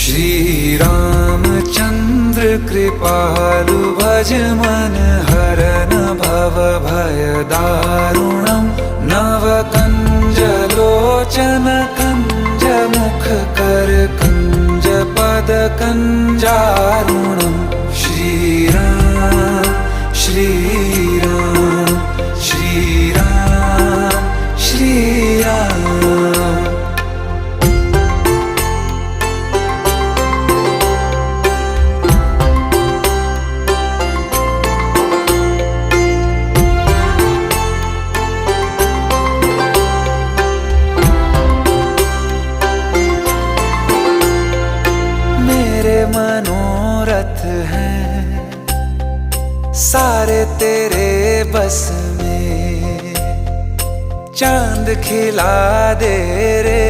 श्री रामचंद्र कृपालु भज मन हरन भव भय दारुणम नव कंज लोचन कंज मुख कर कंज पद कंजारुणम श्री राम श्री राम श्री राम श्री राम। मेरे मनोरथ हैं सारे तेरे बस में, चांद खिला दे रे